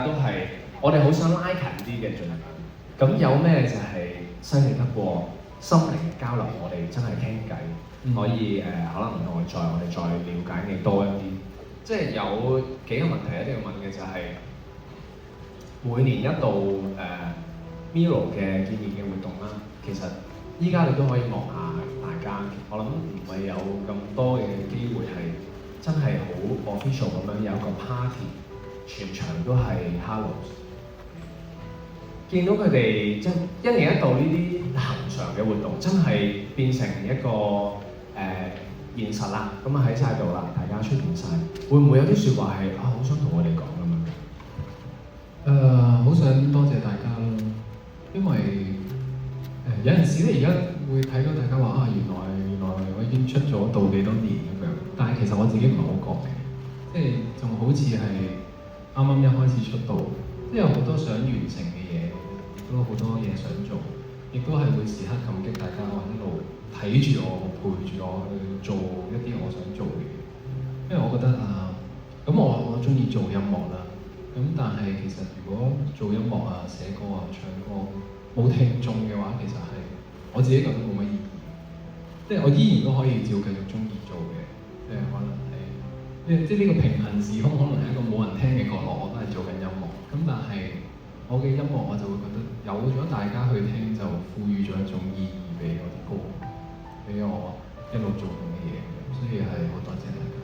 都係我哋好想拉近啲嘅盡量。咁有咩就係犀利得過心靈嘅交流，我哋真係傾偈，可以可能我哋再了解你多一啲。即係有幾個問題一定要問嘅就係、每年一度Miro 嘅見面嘅活動啦，其實依家你都可以望下大家，我諗唔係有咁多嘅機會係真係好 official 咁樣有一個 party， 全場都係 Hello。見到佢哋即係一年一度呢啲恆常嘅活動，真係變成一個現實啦。咁啊喺晒度啦，大家出現晒，會唔會有啲説話係好想同我哋講咁樣？好想多謝大家咯，因為有陣時咧，而家會睇到大家話原來我已經出咗道幾多年咁樣，但係其實我自己唔係好覺嘅，即係仲好似係啱啱一開始出道，即係有好多想完成嘅嘢，亦都好多嘢想做，亦都係會時刻感激大家一路睇住我，陪住我去做一啲我想做嘅嘢，因為我覺得咁我中意做音樂啦。咁但係其實如果做音樂寫歌唱歌冇聽眾嘅話，其實係我自己覺得冇乜意義。即係我依然都可以照繼續中意做嘅，可能係即係呢個平行時空，可能係一個冇人聽嘅角落，我都係做緊音樂。咁但係我嘅音樂我就會覺得有咗大家去聽，就賦予咗一種意義俾我啲歌，俾我一路做緊嘅嘢。所以係好多謝大家。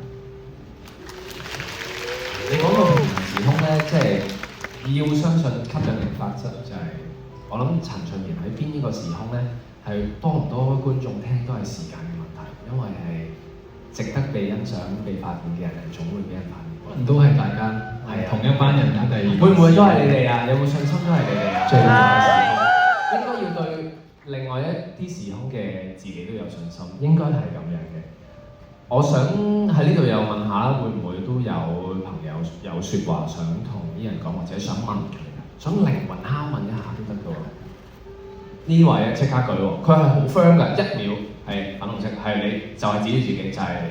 你講到平行時空咧，即係要相信吸引力法則，就係我諗陳俊賢喺邊呢個時空咧，係多唔多觀眾聽都係時間嘅問題，因為係值得被欣賞、被發現嘅人係總會俾人發現。可能都係大家同一班人啦，第二會唔會都係你哋啊？有冇信心都係你哋啊？最大嘅時空應該要對另外一啲時空嘅自己都有信心，應該係咁樣嘅。我想喺呢度又問下啦，會唔會都有朋友有説話想同啲人講，或者想問佢，想靈魂拷問一下都得嘅喎。呢位啊，即刻舉喎，佢係好 firm 㗎，1秒係粉紅色，係你就係指住自己，就係你。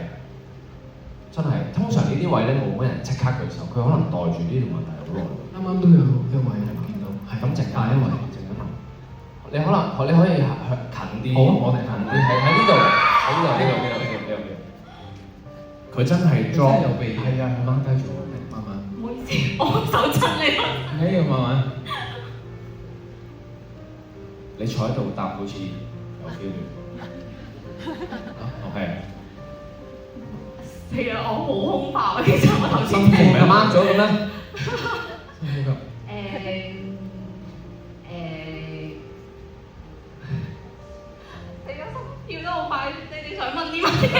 真係，通常呢啲位咧冇乜人即刻舉手，佢可能袋住呢條問題好耐。啱啱都有一位係見到，係咁靜下一位，靜一問。你可以近啲，好，我哋近啲，喺呢度，喺呢度。佢真係裝有鼻，係啊，掹低住我，慢慢。唔好意思，我手親你啦。唔緊要，慢慢。你坐喺度答好似有 feel 嘅。OK。係啊，我好空爆啊！其實我頭先心情唔係掹咗嘅咩？深呼吸。你個心跳得好快，你哋想問啲乜嘢？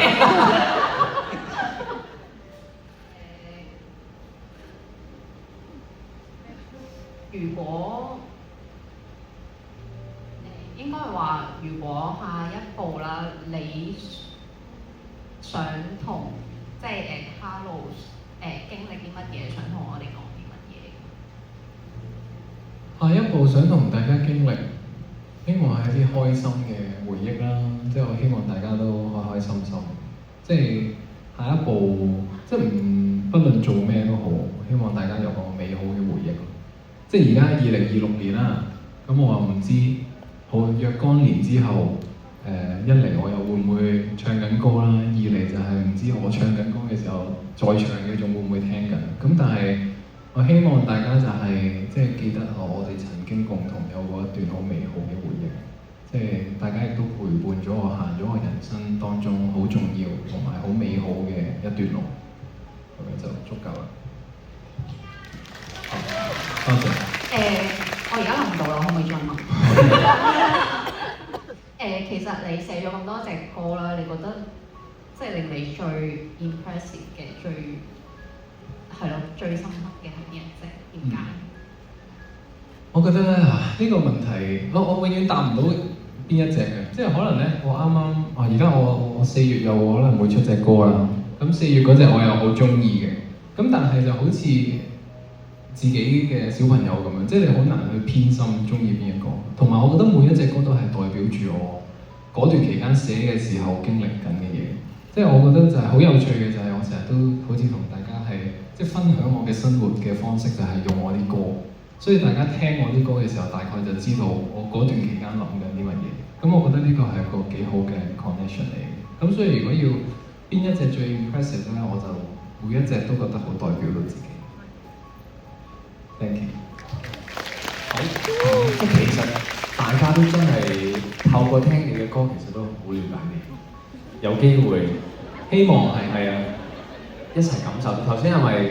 如果應該係話，如果下一步啦，你想同即係Hello 經歷啲乜嘢，想同我哋講啲乜嘢？下一步想同大家經歷，希望係一啲開心嘅回憶啦。即係我希望大家都開開心心。即係下一步，即係不論做咩都好，希望大家有個美好嘅回憶。即係而家2026年啦，咁我又唔知好若干年之後，一嚟我又會唔會唱緊歌啦，二嚟就係唔知我唱緊歌嘅時候，在場嘅仲會唔會聽緊？咁但係我希望大家就係即係記得我哋曾經共同有過一段好美好嘅回憶，即係大家亦都陪伴咗我行咗我人生當中好重要同埋好美好嘅一段路，咁樣就足夠啦。多謝。我而家諗唔到啦，可唔可以再問？其實你寫咗咁多隻歌啦，你覺得即係令你最 impressive 嘅、最深刻嘅係邊一隻？點解？我覺得咧呢個問題，我永遠答唔到邊一隻嘅，即係可能咧，我啱啱而家我4月又可能會出隻歌啦。咁4月嗰隻我又好中意嘅，咁但係就好似自己嘅小朋友咁樣，即係你好難去偏心中意邊一個。同埋我覺得每一隻歌都係代表住我嗰段期間寫嘅時候經歷緊嘅嘢。即係我覺得就係好有趣嘅，就係我成日都好似同大家係即係分享我嘅生活嘅方式就係用我啲歌，所以大家聽我啲歌嘅時候，大概就知道我嗰段期間諗緊啲乜嘢。咁我覺得呢個係個幾好嘅 connection 嚟嘅。咁所以如果要邊一隻最 impressive 咧，我就每一隻都覺得好代表到自己。Thank you。好，即係其實大家都真係透過聽你嘅歌，其實都好了解你。有機會，希望係啊，一齊感受。頭先係咪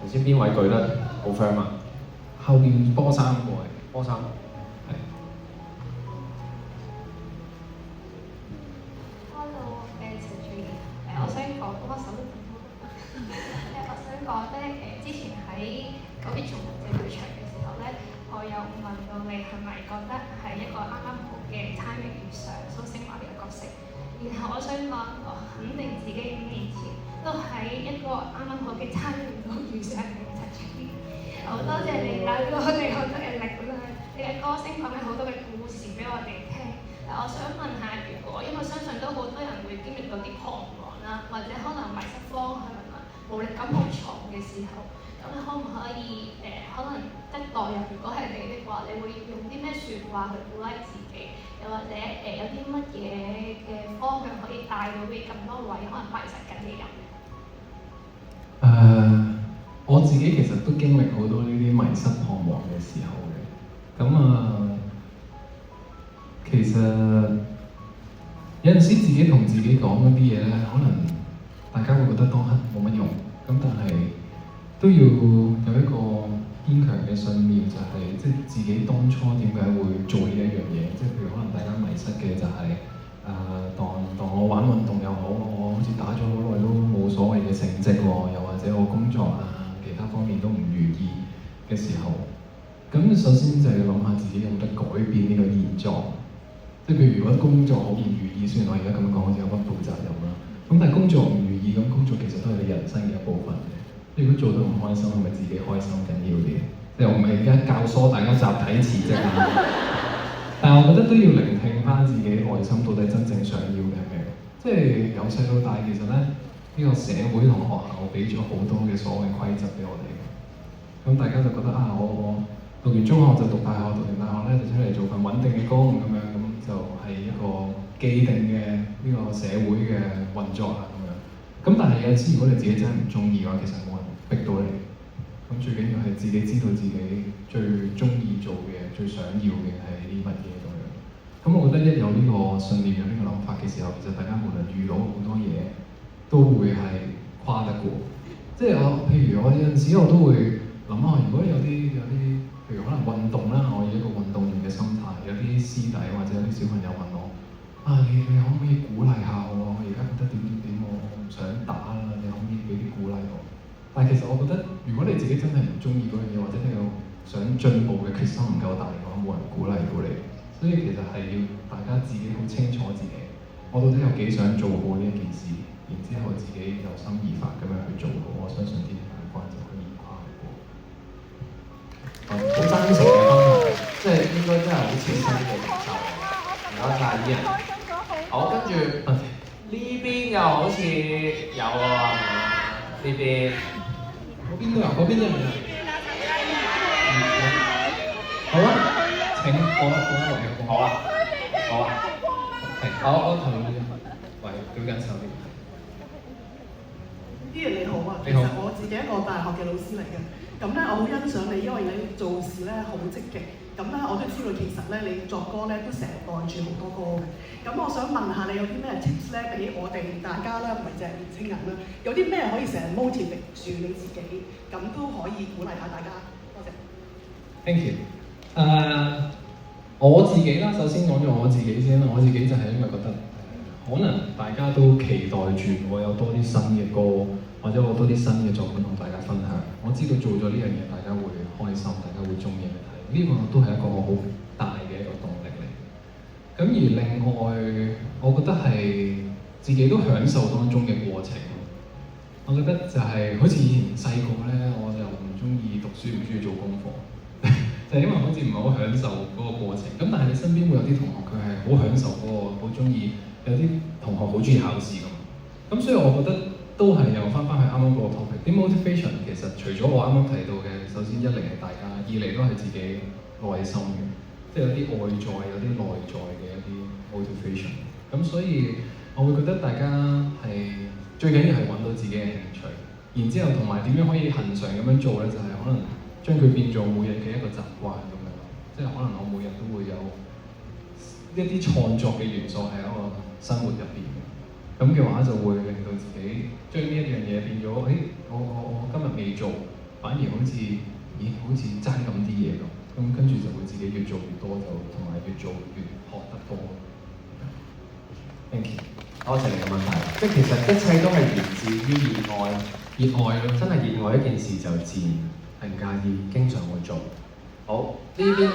頭先邊位舉得好 firm 啊？後邊波衫個位，波衫係。Hello，陳翠怡，我想講嗰個手都整好。我想講咧，之前喺嗰邊重陽節場嘅時候咧，我有問到你係咪覺得係一個啱啱好嘅 timing 遇上蘇星華呢個角色？然後我想講，我肯定自己5年前都喺一個啱啱好嘅 timing 度遇上你陳翠怡。好多謝你帶俾我哋好多嘅力量，你嘅歌聲講緊好多嘅故事俾我哋聽。我想問下，如果因為相信都好多人會經歷到啲彷徨啦，或者可能迷失方向啊，無力感好重嘅時候，咁你可唔可以可能一代人如果係你的話，你會用啲咩説話去鼓勵自己？又或者有啲乜嘢嘅方向可以帶到俾咁多位可能迷失緊嘅人？我自己其實都經歷好多呢啲迷失彷徨嘅時候嘅，咁其實有陣時自己同自己講嗰啲嘢咧，可能大家會覺得當刻冇乜用，咁但係都要有一個堅強嘅信念，就係即係自己當初點解會做呢一樣嘢，即係譬如可能大家迷失嘅就係當我玩運動又好，我好似打咗好耐都冇所謂嘅成績喎，又或者我工作其他方面都唔如意嘅時候，咁首先就要諗下自己有冇得改變呢個現狀。即係譬如如果工作好唔如意，雖然我而家咁樣講好似有不負責任啦，咁但係工作唔如意，咁工作其實都係你人生嘅一部分嘅。如果做得唔開心，係咪自己開心緊要啲？即係我唔係而家教唆大家集體辭職啊，但係我覺得都要聆聽翻自己內心到底真正想要嘅係咩。即係由細到大，其實咧呢個社會同學校俾咗好多嘅所謂規則俾我哋，咁大家就覺得我讀完中學就讀大學，讀完大學咧就出嚟做份穩定嘅工咁樣，咁就係一個既定嘅呢個社會嘅運作啦咁樣。咁但係有陣時，如果你自己真係唔中意嘅話，其實冇人逼到你。咁最緊要係自己知道自己最中意做嘅、最想要嘅係啲乜嘢咁樣。咁我覺得一有呢個信念、有呢個諗法嘅時候，其實大家無論遇到好多嘢，都會係跨得過。即係譬如我有陣時我都會諗下，如果有啲，譬如可能運動啦，我以一個運動員嘅心態，有啲師弟或者有啲小朋友問我，你可唔可以鼓勵下我？我而家覺得點，我唔想打啦，你可唔可以俾啲鼓勵我？但係其實我覺得，如果你自己真係唔中意嗰樣嘢，或者你有想進步嘅決心唔夠大嘅話，冇人鼓勵到你。所以其實係要大家自己好清楚自己，我到底有幾想做好呢一件事，然之後自己有心而發咁樣去做好，我相信啲關就可以跨過。好真誠嘅分享，即係應該真係好切身嘅感受。唔該曬啲人。好，跟住呢邊又好似有喎，呢邊嗰邊都有，嗰邊有冇啊？好啊，請我圍好啊，好啊，係，我同你圍舉緊手啲。啲人你好啊，其實我自己一個大學嘅老師嚟嘅，咁咧我好欣賞你，因為你做事咧好積極，咁咧我都知道其實咧你作歌咧都成日袋住好多歌嘅，咁我想問下你有啲咩 tips 咧俾我哋大家啦，唔係淨係年青人啦，有啲咩可以成日 motivate 住你自己，咁都可以鼓勵下大家，多謝。Thank you。我自己啦，首先講咗我自己先啦，我自己就係因為覺得可能大家都期待住我有多啲新嘅歌，或者我多啲新嘅作品同大家分享。我知道做咗呢樣嘢，大家會開心，大家會中意去睇，呢個都係一個我好大嘅一個動力嚟。咁而另外，我覺得係自己都享受當中嘅過程。我覺得就係好似以前細個咧，我就唔中意讀書，唔中意做功課，就係因為好似唔係好享受嗰個過程。咁但係你身邊會有啲同學佢係好享受嗰個，好中意。有啲同學好中意考試㗎嘛，咁所以我覺得都係又翻返去啱啱嗰個 topic。啲 motivation 其實除咗我啱啱提到嘅，首先一嚟係大家，二嚟都係自己內心嘅，即係有啲外在、有啲內在嘅一啲 motivation。咁所以我會覺得大家係最緊要係揾到自己嘅興趣，然之後同埋點樣可以恆常咁樣做咧，就係、可能將佢變做每日嘅一個習慣咁樣。即係可能我每日都會有一啲創作嘅元素喺我生活入邊嘅，咁嘅話就會令到自己將呢一樣嘢變咗，我今日未做，反而好似好似爭咁啲嘢咁，跟住就會自己越做越多，就同埋越做越學得多。Thank you，多謝你嘅問題。即係其實一切都係源自於熱愛，熱愛咯，真係熱愛一件事就自然係唔介意，經常會做。好，呢邊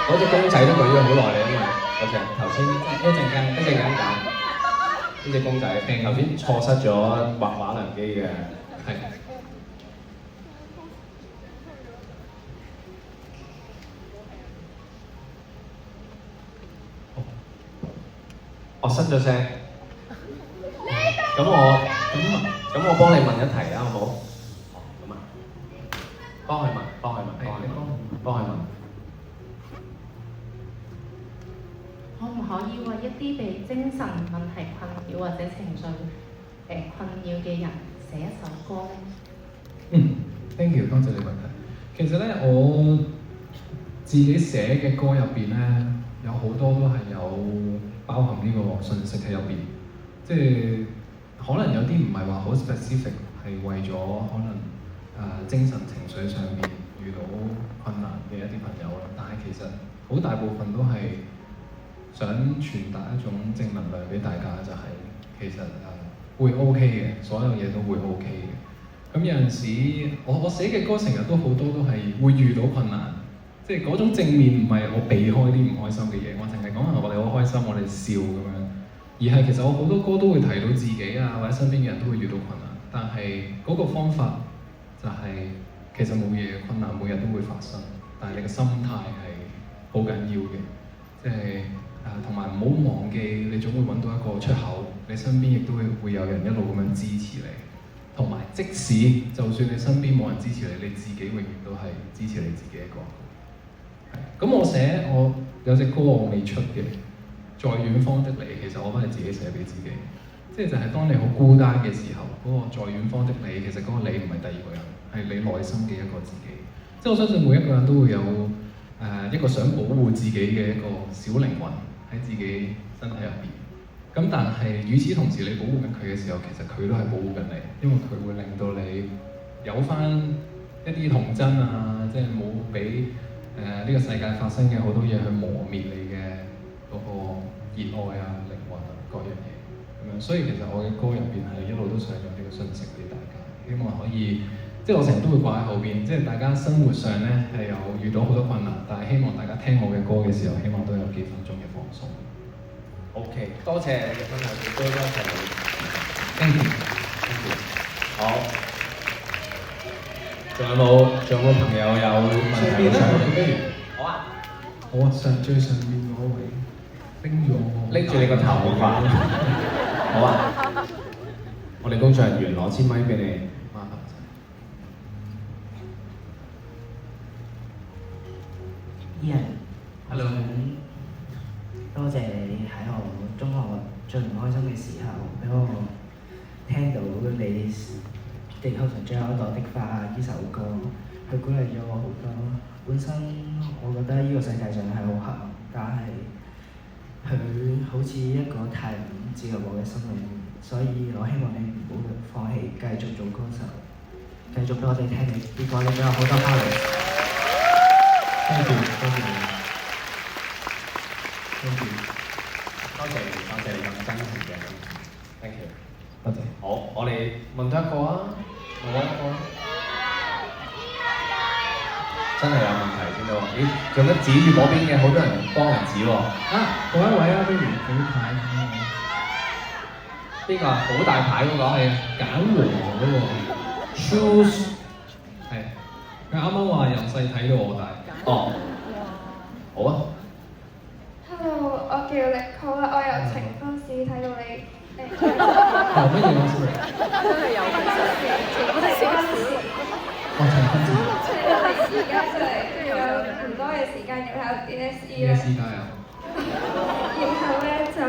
嗰隻公仔都舉咗好耐啦，因為嗰隻頭先一陣間揀呢隻公仔，頭先錯失咗畫畫良機嘅，係。我失咗聲。咁我幫你問一題啦，好唔好？咁啊，幫佢問。可唔可以為一啲被精神問題困擾或者情緒困擾嘅人寫一首歌咧？Thank you， 多謝你問題。其實咧，我自己寫嘅歌入邊咧，有好多都係有包含呢個信息喺入邊，即係可能有啲唔係話好 specific， 係為咗可能精神情緒上面遇到困難嘅一啲朋友啦，但係其實好大部分都係想傳達一種正能量俾大家，就係、其實會 OK 嘅，所有嘢都會 OK 嘅。咁有陣時，我寫嘅歌成日都好多都係會遇到困難，即係嗰種正面唔係我避開啲唔開心嘅嘢，我淨係講我哋好開心，我哋笑咁樣，而係其實我好多歌都會提到自己啊，或者身邊嘅人都會遇到困難，但係嗰個方法就係、其實冇嘢，困難每日都會發生，但係你嘅心態係好緊要嘅，即係同埋唔好忘記，你總會揾到一個出口，你身邊亦都會有人一路咁樣支持你，同埋即使就算你身邊冇人支持你，你自己永遠都係支持你自己一個。咁我有隻歌我未出嘅，在遠方的你，其實我都係自己寫俾自己，即係就係當你好孤單嘅時候，嗰個在遠方的你，其實嗰個你唔係第二個人，係你內心嘅一個自己。即係我相信每一個人都會有一個想保護自己嘅一個小靈魂喺自己身體入邊。咁但係與此同時，你保護緊佢嘅時候，其實佢都係保護緊你，因為佢會令到你有翻一啲童真啊，即係冇俾呢個世界發生嘅好多嘢去磨滅你嘅嗰個熱愛啊、靈魂啊各樣嘢咁樣。所以其實我嘅歌入邊係一路都想有呢個信息俾大家，希望可以即係我成日都會掛喺後邊，即係大家生活上咧係有遇到好多困難，但係希望大家聽我嘅歌嘅時候，希望都有幾分鐘嘅放鬆。OK， 多謝你嘅分享，亦都多謝你。Thank you。好。仲有冇朋友有問題想問？好啊。好啊，最上面嗰位拎住你個頭髮。好啊。我哋工作人員攞支咪俾你。麻煩。Ian，Hello。多謝你喺我中學最唔開心嘅時候，俾我聽到你地球上最後一朵的花呢首歌，佢鼓勵咗我好多。本身我覺得呢個世界上係好黑暗，但係佢好似一個太陽照入我嘅心裏面，所以我希望你唔好放棄，繼續做歌手，繼續俾我哋聽你啲歌，你俾我好多交流。Thank you，多謝你。Thank you，多謝你咁真誠嘅 ，thank you， 多謝。好，我哋問多一個啊，問多一個。真係有問題先到，咦？做乜指住嗰邊嘅？好多人幫人指喎。嗰一位啊，不如舉牌。邊個啊？好大牌嗰個？係啊，簡和嗰個。Shoes。係。佢啱啱話由細睇到我大。哦。好啊。Hello，我叫Nicole啦，我由晴豐小睇到你由乜嘢啊？sorry。我陳坤志。而家就嚟有唔多嘅時間要考 DSE 啦。 DSE 加油！然後咧就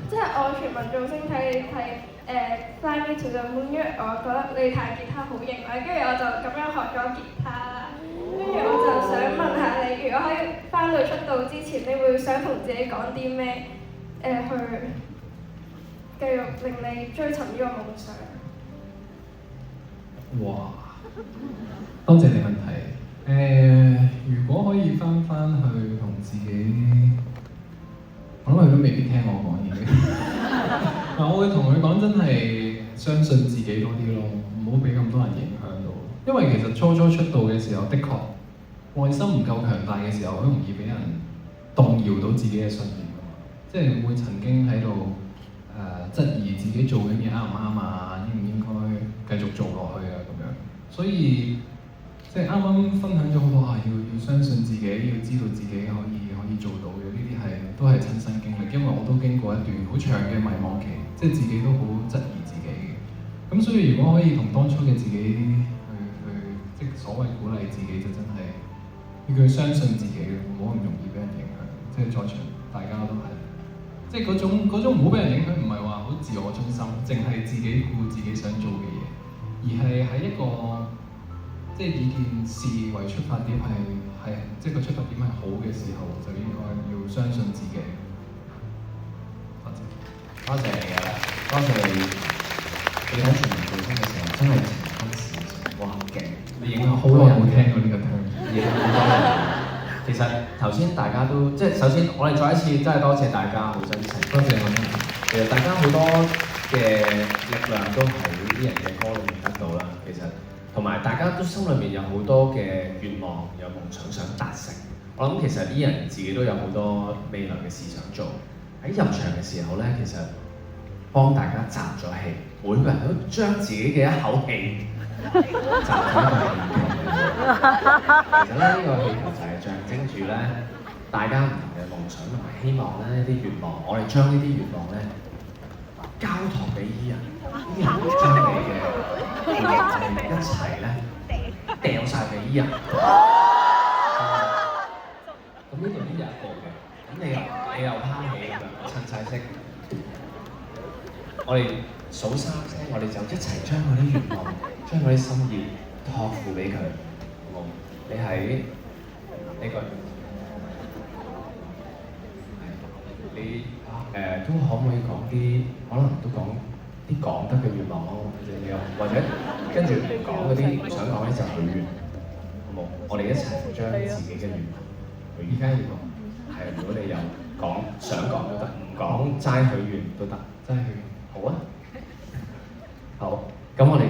即係我全民造星睇你睇Fly Me to the Moon，因為我覺得你彈吉他好型啦，跟住我就咁樣學咗吉他啦。跟住我就想問下你，如果喺翻到出道之前，你會想同自己講啲咩去繼續令你追尋呢個夢想？哇！多謝你問題。如果可以翻去同自己，我諗佢都未必聽我講嘢。嗱，我會同佢講，真係相信自己多啲咯，唔好俾咁多人影響到。因為其實初出道嘅時候，的確內心唔夠強大嘅時候，好容易俾人動搖到自己嘅信念㗎嘛。即係會曾經喺度質疑自己做緊嘢啱唔啱啊，應唔應該繼續做落去啊咁樣。所以即係啱啱分享咗好多要相信自己，要知道自己可以做到嘅，呢啲都係親身經歷，因為我都經過一段好長嘅迷茫期，即係自己都好質疑自己嘅。咁所以如果可以同當初嘅自己去即係所謂鼓勵自己，就真係要佢相信自己，唔好咁容易俾人影響。即係在場大家都係，即係嗰種唔好俾人影響，唔係話好自我中心，淨係自己顧自己想做嘅嘢，而係喺一個即係以件事為出發點，係即係個出發點係好嘅時候，就應該要相信自己。多謝你嘅，多謝你。你喺全民造星嘅時候，真係情深事情，哇，好勁！你影響好多人，冇聽過呢個 term，影響好多人。其實頭先大家都即係首先，我哋再一次真係多謝大家，好真誠。多謝我真係。其實大家好多嘅力量都喺啲人嘅歌裏面得到啦。其實同埋大家都心裏面有好多嘅願望，有夢想想達成。我諗其實啲人自己都有好多未來嘅事想做。喺入場嘅時候咧，其實幫大家集咗氣，每個人都將自己嘅一口氣集喺一個氣球裏面。其實咧，呢個氣球就係象徵住咧大家唔同嘅夢想同埋希望咧，一啲願望。我哋將呢啲願望咧交託俾伊人，伊人會將你嘅願望一齊咧掉晒俾伊人。咁呢度都有一個嘅，咁你又拋起咁樣，襯晒色。我哋數3聲，我哋就一齊將嗰啲願望、將嗰啲心意託付俾佢，好冇？你喺呢個，你都可唔可以講啲？可能都講啲講得嘅願望咯，你又或者跟住唔講嗰啲唔想講咧就許願，好冇？我哋一齊將自己嘅願望。而家要講，係如果你有講想講都得，唔講齋許願都得，齋許願好啊，好，咁我哋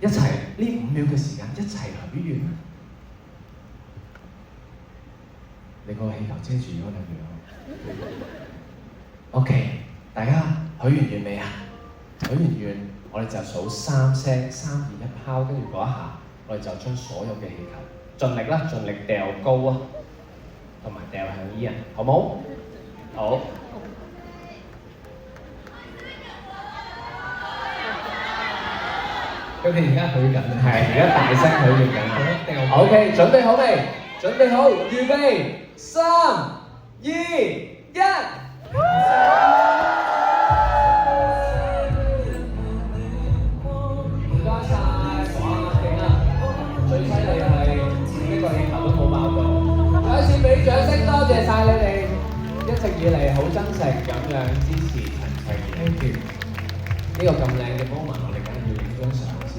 一齊呢5秒嘅時間一齊許願啦。你個氣球遮住咗兩樣。OK， 大家許完願未啊？許完願，我哋就數3聲，3、2、1拋，跟住嗰一下，我哋就將所有嘅氣球盡力啦，盡力掉高啊！同埋掉向伊人，好冇？好。佢哋而家許緊，係而家大聲許願緊。OK， 準備好未？準備好，預備，3、2、1。唔該晒，哇，勁啊！最犀利係呢個氣球都冇爆到。再一次俾掌聲，多謝晒你哋一直以嚟好真誠咁樣支持陳卓賢。Thank you。呢個咁靚嘅 moment，我哋梗係要影張相先。